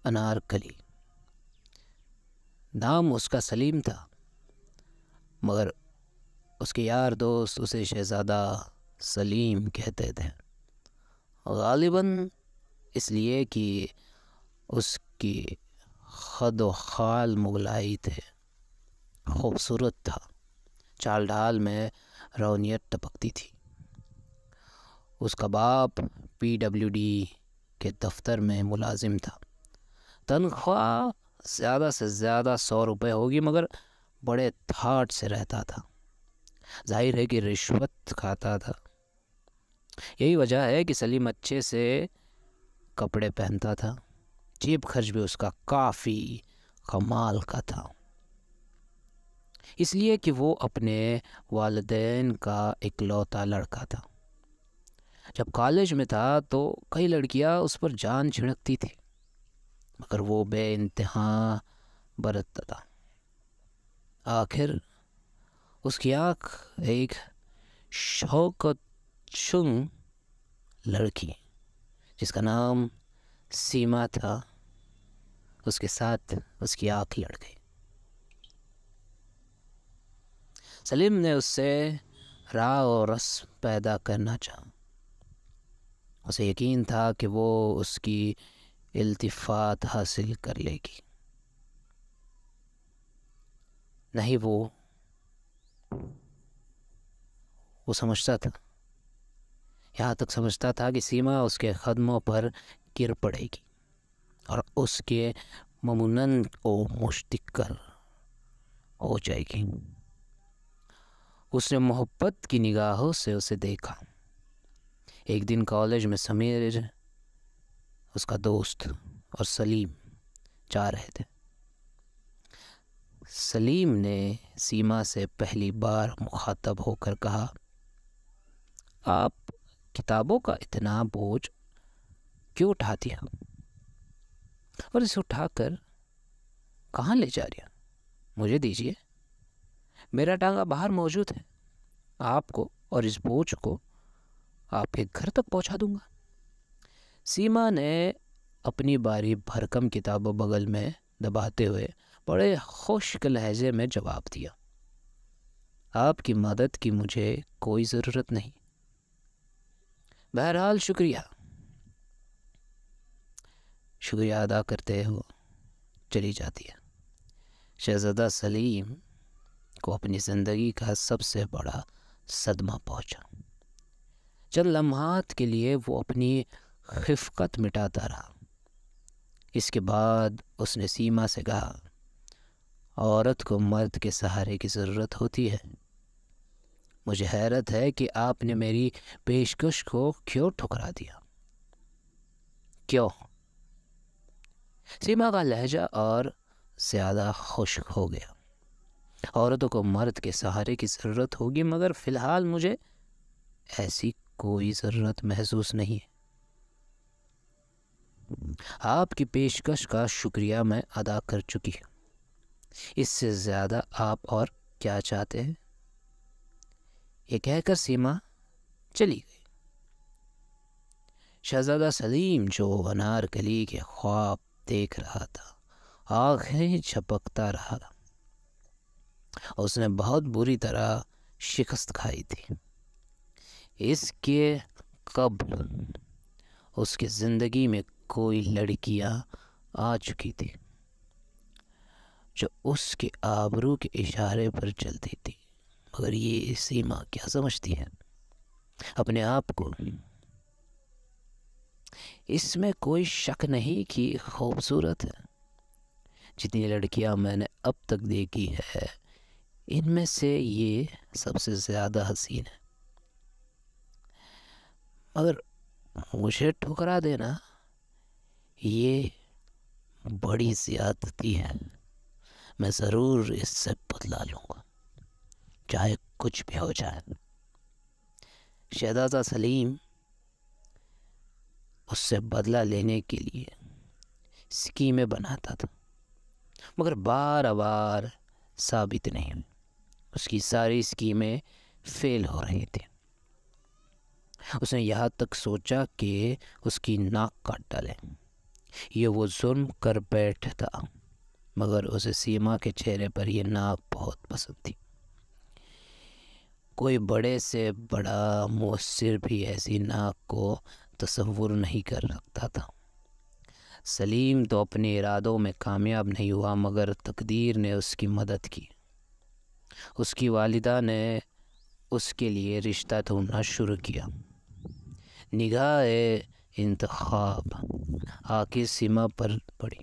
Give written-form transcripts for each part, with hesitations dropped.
انارکلی۔ نام اس کا سلیم تھا، مگر اس کے یار دوست اسے شہزادہ سلیم کہتے تھے، غالباً اس لیے کہ اس کی خد و خال مغلائی تھے، خوبصورت تھا، چال ڈھال میں رونیت ٹپکتی تھی۔ اس کا باپ PWD کے دفتر میں ملازم تھا، تنخواہ زیادہ سے زیادہ 100 روپے ہوگی، مگر بڑے تھاٹ سے رہتا تھا، ظاہر ہے کہ رشوت کھاتا تھا۔ یہی وجہ ہے کہ سلیم اچھے سے کپڑے پہنتا تھا، جیب خرچ بھی اس کا کافی کمال کا تھا، اس لیے کہ وہ اپنے والدین کا اکلوتا لڑکا تھا۔ جب کالج میں تھا تو کئی لڑکیاں اس پر جان چھڑکتی تھی، مگر وہ بے انتہا برتتا تھا۔ آخر اس کی آنکھ ایک شوکت شنگ لڑکی جس کا نام سیما تھا، اس کے ساتھ اس کی آنکھ لڑ گئی۔ سلیم نے اس سے راہ و رسم پیدا کرنا چاہا۔ اسے یقین تھا کہ وہ اس کی التفات حاصل کر لے گی۔ نہیں، وہ سمجھتا تھا، یہاں تک سمجھتا تھا کہ سیما اس کے قدموں پر گر پڑے گی اور اس کے ممنن کو مشتکر ہو جائے گی۔ اس نے محبت کی نگاہوں سے اسے دیکھا۔ ایک دن کالج میں سمیر، اس کا دوست، اور سلیم جا رہے تھے۔ سلیم نے سیما سے پہلی بار مخاطب ہو کر کہا، آپ کتابوں کا اتنا بوجھ کیوں اٹھاتی ہیں اور اسے اٹھا کر کہاں لے جا رہی ہیں؟ مجھے دیجیے، میرا ٹانگا باہر موجود ہے، آپ کو اور اس بوجھ کو آپ کے گھر تک پہنچا دوں گا۔ سیما نے اپنی باری بھرکم کتابوں بغل میں دباتے ہوئے بڑے خشک لہجے میں جواب دیا، آپ کی مدد کی مجھے کوئی ضرورت نہیں، بہرحال شکریہ ادا کرتے ہو چلی جاتی ہے۔ شہزادہ سلیم کو اپنی زندگی کا سب سے بڑا صدمہ پہنچا۔ چند لمحات کے لیے وہ اپنی خفقت مٹاتا رہا۔ اس کے بعد اس نے سیما سے کہا، عورت کو مرد کے سہارے کی ضرورت ہوتی ہے، مجھے حیرت ہے کہ آپ نے میری پیشکش کو کیوں ٹھکرا دیا؟ کیوں؟ سیما کا لہجہ اور زیادہ خشک ہو گیا۔ عورتوں کو مرد کے سہارے کی ضرورت ہوگی، مگر فی الحال مجھے ایسی کوئی ضرورت محسوس نہیں ہے۔ آپ کی پیشکش کا شکریہ میں ادا کر چکی ہوں، اس سے زیادہ آپ اور کیا چاہتے ہیں؟ یہ کہہ کر سیما چلی گئی۔ شہزادہ سلیم جو انارکلی کے خواب دیکھ رہا تھا، آنکھیں جھپکتا رہا۔ اس نے بہت بری طرح شکست کھائی تھی۔ اس کے قبل اس کی زندگی میں کوئی لڑکیاں آ چکی تھی جو اس کے آبرو کے اشارے پر چلتی تھی، مگر یہ سیما کیا سمجھتی ہے اپنے آپ کو؟ اس میں کوئی شک نہیں کہ خوبصورت ہے۔ جتنی لڑکیاں میں نے اب تک دیکھی ہے، ان میں سے یہ سب سے زیادہ حسین ہے، مگر مجھے ٹھکرا دینا یہ بڑی زیادتی ہے۔ میں ضرور اس سے بدلہ لوں گا، چاہے کچھ بھی ہو جائے۔ شہزادہ سلیم اس سے بدلہ لینے کے لیے اسکیمیں بناتا تھا، مگر بار بار ثابت نہیں ہوئی۔ اس کی ساری اسکیمیں فیل ہو رہی تھیں۔ اس نے یہاں تک سوچا کہ اس کی ناک کاٹ ڈالے، یہ وہ ظلم کر بیٹھتا، مگر اسے سیما کے چہرے پر یہ ناک بہت پسند تھی۔ کوئی بڑے سے بڑا مؤثر بھی ایسی ناک کو تصور نہیں کر سکتا تھا۔ سلیم تو اپنے ارادوں میں کامیاب نہیں ہوا، مگر تقدیر نے اس کی مدد کی۔ اس کی والدہ نے اس کے لیے رشتہ ڈھونڈنا شروع کیا۔ نگاہ انتخاب آخر سیما پر پڑی،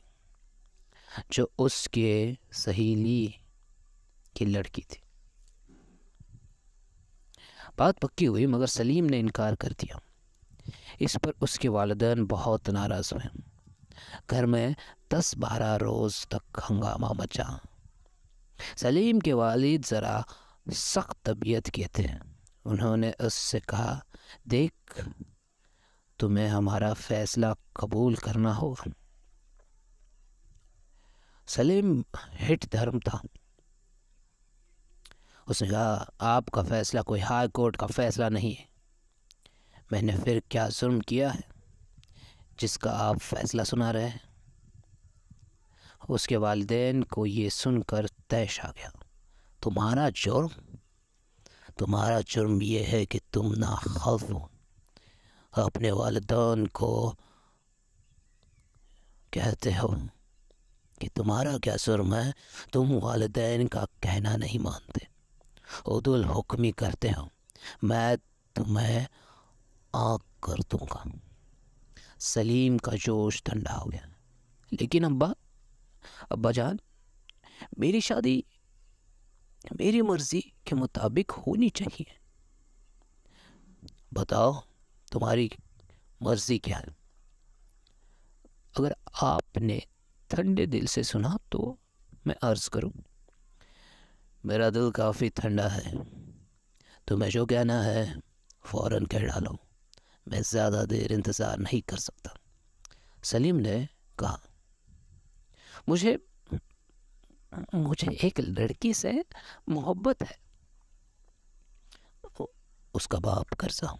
جو اس کے سہیلی کی لڑکی تھی۔ بات پکی ہوئی، مگر سلیم نے انکار کر دیا۔ اس پر اس کے والدین بہت ناراض ہوئے۔ گھر میں 10-12 روز تک ہنگامہ مچا۔ سلیم کے والد ذرا سخت طبیعت کے تھے۔ انہوں نے اس سے کہا، دیکھ، تمہیں ہمارا فیصلہ قبول کرنا ہوگا۔ سلیم ہٹ دھرم تھا۔ اس نے کہا، آپ کا فیصلہ کوئی ہائی کورٹ کا فیصلہ نہیں ہے۔ میں نے پھر کیا ظلم کیا ہے جس کا آپ فیصلہ سنا رہے ہیں؟ اس کے والدین کو یہ سن کر طیش آ گیا۔ تمہارا جرم یہ ہے کہ تم ناخوف ہو۔ اپنے والدین کو کہتے ہو کہ تمہارا کیا جرم ہے؟ تم والدین کا کہنا نہیں مانتے، عدل حکمی کرتے ہو۔ میں تمہیں آنکھ کر دوں گا۔ سلیم کا جوش ٹھنڈا ہو گیا۔ لیکن ابا جان، میری شادی میری مرضی کے مطابق ہونی چاہیے۔ بتاؤ، تمہاری مرضی کیا ہے؟ اگر آپ نے ٹھنڈے دل سے سنا تو میں عرض کروں۔ میرا دل کافی ٹھنڈا ہے، تمہیں جو کہنا ہے فوراً کہہ ڈالو۔ میں زیادہ دیر انتظار نہیں کر سکتا۔ سلیم نے کہا، مجھے ایک لڑکی سے محبت ہے۔ اس کا باپ قرضہ۔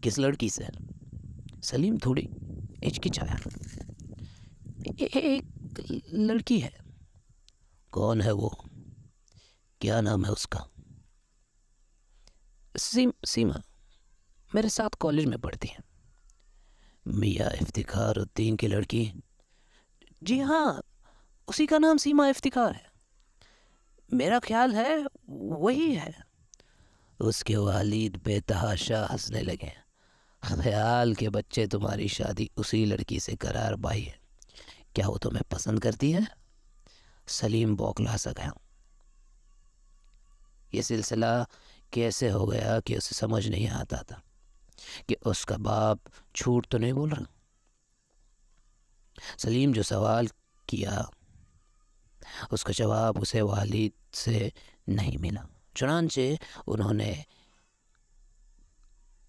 کس لڑکی سے؟ سلیم تھوڑی ہچکچایا۔ ایک لڑکی ہے۔ کون ہے وہ؟ کیا نام ہے اس کا؟ سیما، میرے ساتھ کالج میں پڑھتی ہے۔ میاں افتخار الدین کی لڑکی؟ جی ہاں، اسی کا نام سیما افتخار ہے۔ میرا خیال ہے وہی ہے۔ اس کے والد بے تحاشا ہنسنے لگے۔ خیال کے بچے، تمہاری شادی اسی لڑکی سے قرار بائی ہے۔ کیا وہ تمہیں پسند کرتی ہے؟ سلیم بوکھلا سا گیا۔ یہ سلسلہ کیسے ہو گیا کہ اسے سمجھ نہیں آتا تھا کہ اس کا باپ جھوٹ تو نہیں بول رہا۔ سلیم جو سوال کیا اس کا جواب اسے والد سے نہیں ملا، چنانچہ انہوں نے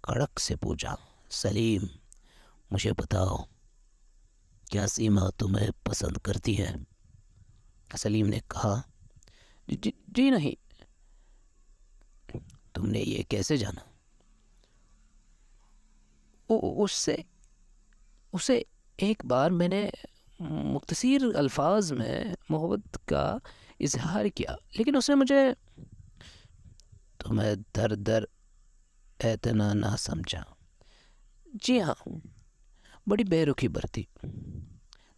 کڑک سے پوچھا، سلیم، مجھے بتاؤ، کیا سیما تمہیں پسند کرتی ہے؟ سلیم نے کہا، جی نہیں۔ تم نے یہ کیسے جانا؟ اسے ایک بار میں نے مختصر الفاظ میں محبت کا اظہار کیا، لیکن اس نے مجھے تمہیں در اعتنا نہ سمجھا۔ جی ہاں، بڑی بے رخی برتی۔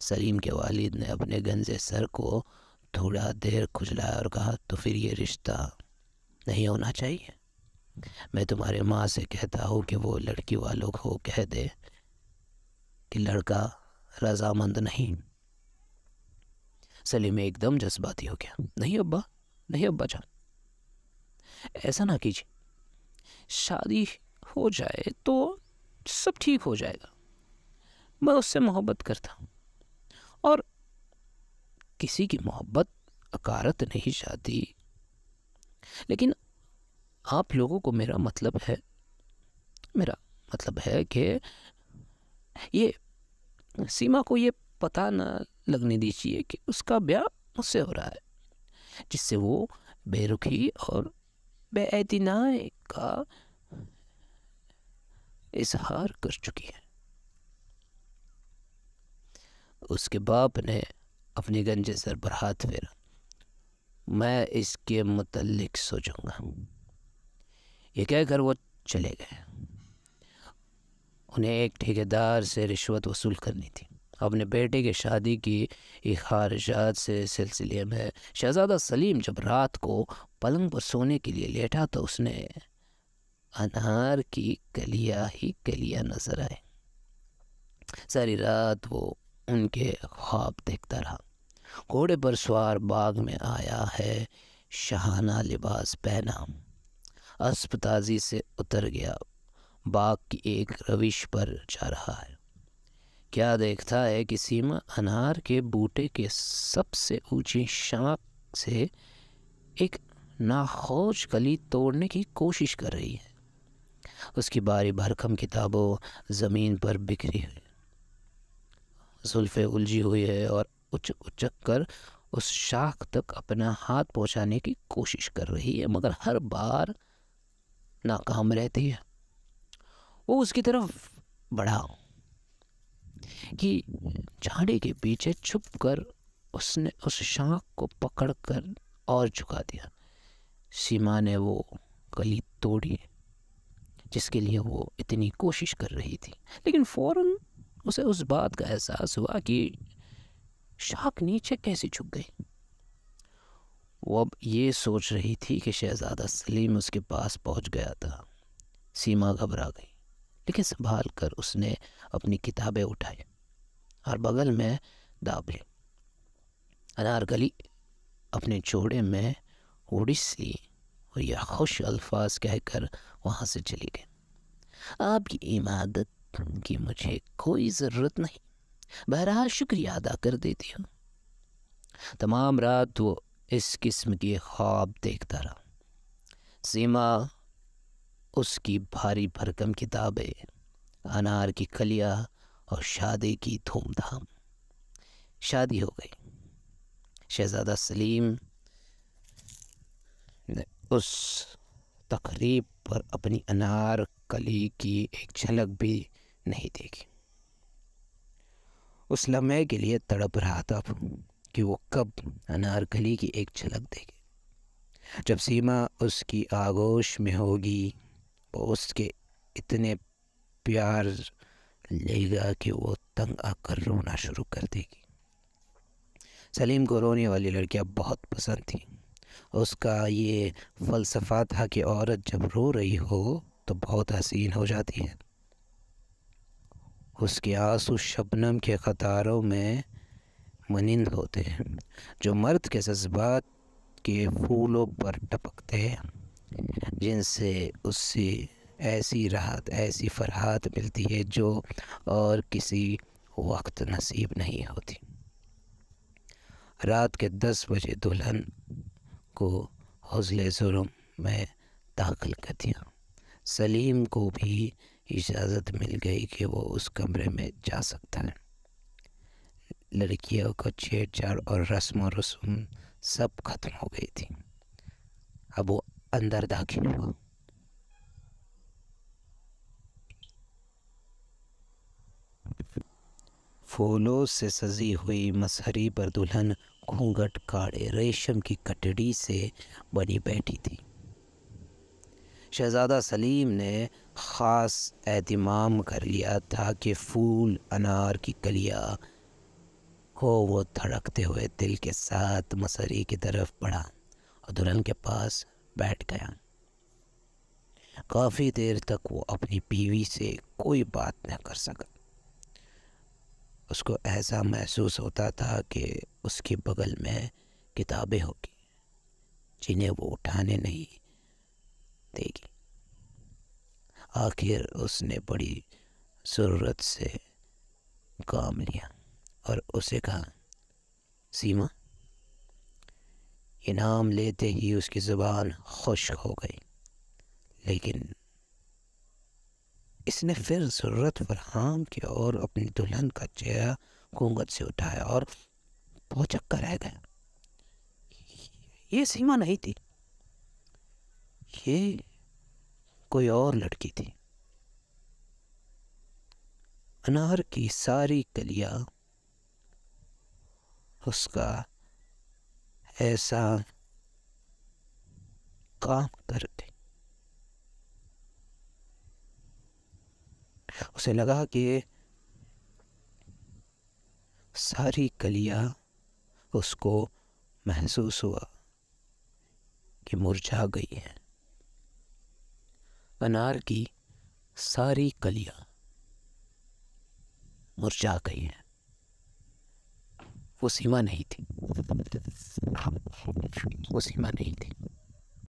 سلیم کے والد نے اپنے گنجے سر کو تھوڑا دیر کھجلایا اور کہا، تو پھر یہ رشتہ نہیں ہونا چاہیے۔ میں تمہارے ماں سے کہتا ہوں کہ وہ لڑکی والوں کو کہہ دے کہ لڑکا رضامند نہیں۔ سلیم ایک دم جذباتی ہو گیا۔ نہیں ابا جان، ایسا نہ کیجیے۔ شادی ہو جائے تو سب ٹھیک ہو جائے گا۔ میں اس سے محبت کرتا ہوں، اور کسی کی محبت اکارت نہیں جاتی۔ لیکن آپ لوگوں کو میرا مطلب ہے کہ یہ سیما کو یہ پتہ نہ لگنے دیجیے کہ اس کا بیاہ مجھ سے ہو رہا ہے، جس سے وہ بے رخی اور بے اعتنائی کا اظہار کر چکی ہے۔ اس کے باپ نے اپنے گنجے سر پر ہاتھ پھیرا۔ میں اس کے متعلق سوچوں گا، یہ کہہ کر وہ چلے گئے۔ انہیں ایک ٹھیکیدار سے رشوت وصول کرنی تھی۔ اپنے بیٹے کی شادی کی خارجات سے سلسلے میں شہزادہ سلیم جب رات کو پلنگ پر سونے کے لیے لیٹا تو اس نے انار کی کلیاں ہی کلیاں نظر آئے۔ ساری رات وہ ان کے خواب دیکھتا رہا۔ گھوڑے پر سوار باغ میں آیا ہے، شاہانہ لباس پہنا، اسب تازی سے اتر گیا، باغ کی ایک روش پر جا رہا ہے۔ کیا دیکھتا ہے کہ سیما انار کے بوٹے کے سب سے اونچی شاخ سے ایک ناخوش کلی توڑنے کی کوشش کر رہی ہے۔ اس کی باری بھرکم کتابوں زمین پر بکھری ہوئی، زلفیں الجھی ہوئی ہے اور اچک اچک کر اس شاخ تک اپنا ہاتھ پہنچانے کی کوشش کر رہی ہے، مگر ہر بار ناکام رہتی ہے۔ وہ اس کی طرف بڑھا کہ جھاڑی کے پیچھے چھپ کر اس نے اس شاخ کو پکڑ کر اور جھکا دیا۔ سیما نے وہ کلی توڑی جس کے لیے وہ اتنی کوشش کر رہی تھی، لیکن فوراً اسے اس بات کا احساس ہوا کہ شاخ نیچے کیسے جھک گئی۔ وہ اب یہ سوچ رہی تھی کہ شہزادہ سلیم اس کے پاس پہنچ گیا تھا۔ سیما گھبرا گئی، لیکن سنبھال کر اس نے اپنی کتابیں اٹھائی اور بغل میں داب لی۔ انارکلی اپنے جوڑے میں اڑس لی اور یہ خوش الفاظ کہہ کر وہاں سے چلی گئی۔ آپ کی عمادت کی مجھے کوئی ضرورت نہیں، بہرحال شکریہ ادا کر دیتی ہوں۔ تمام رات وہ اس قسم کے خواب دیکھتا رہا۔ سیما، اس کی بھاری بھرکم کتابیں، انار کی کلیاں اور شادی کی دھوم دھام۔ شادی ہو گئی۔ شہزادہ سلیم نے اس تقریب پر اپنی انار کلی کی ایک جھلک بھی نہیں دیکھی۔ اس لمحے کے لیے تڑپ رہا تھا کہ وہ کب انار کلی کی ایک جھلک دے گی۔ جب سیما اس کی آغوش میں ہوگی وہ اس کے اتنے پیار لے گا کہ وہ تنگ آ کر رونا شروع کر دے گی۔ سلیم کو رونے والی لڑکیاں بہت پسند تھیں۔ اس کا یہ فلسفہ تھا کہ عورت جب رو رہی ہو تو بہت حسین ہو جاتی ہے۔ اس کے آنسو شبنم کے قطاروں میں مانند ہوتے ہیں جو مرد کے جذبات کے پھولوں پر ٹپکتے ہیں، جن سے اسے ایسی راحت، ایسی فرحت ملتی ہے جو اور کسی وقت نصیب نہیں ہوتی۔ رات کے 10 بجے دلہن کو حضلِ ظلم میں داخل کر دیا۔ سلیم کو بھی اجازت مل گئی کہ وہ اس کمرے میں جا سکتا ہے۔ لڑکیوں کو چھیڑ چھاڑ اور رسم و رسوم سب ختم ہو گئی تھی۔ اب وہ اندر داخل ہوا۔ پھولوں سے سجی ہوئی مسہری پر دلہن گھونگھٹ کاڑے ریشم کی کٹڑی سے بنی بیٹھی تھی۔ شہزادہ سلیم نے خاص اہتمام کر لیا تھا کہ پھول انار کی کلیاں ہو۔ وہ دھڑکتے ہوئے دل کے ساتھ مسہری کی طرف بڑھا اور دلہن کے پاس بیٹھ گیا۔ کافی دیر تک وہ اپنی بیوی سے کوئی بات نہ کر سکا۔ اس کو ایسا محسوس ہوتا تھا کہ اس کے بغل میں کتابیں ہوگی جنہیں وہ اٹھانے نہیں دے گی۔ آخر اس نے بڑی ضرورت سے کام لیا اور اسے کہا، سیما۔ یہ نام لیتے ہی اس کی زبان خشک ہو گئی، لیکن اس نے پھر ضرورت فراہم کی اور اپنی دلہن کا چہرہ گھونگھٹ سے اٹھایا اور بھوچکا رہ گیا۔ یہ سیما نہیں تھی، یہ کوئی اور لڑکی تھی۔ انار کی ساری کلیاں اس کا ایسا کام کر دی. اسے لگا کہ ساری کلیاں اس کو محسوس ہوا کہ مرجھا گئی ہیں. انار کی ساری کلیاں مرجھا گئی ہیں. وہ سیما نہیں تھی، وہ سیما نہیں تھی.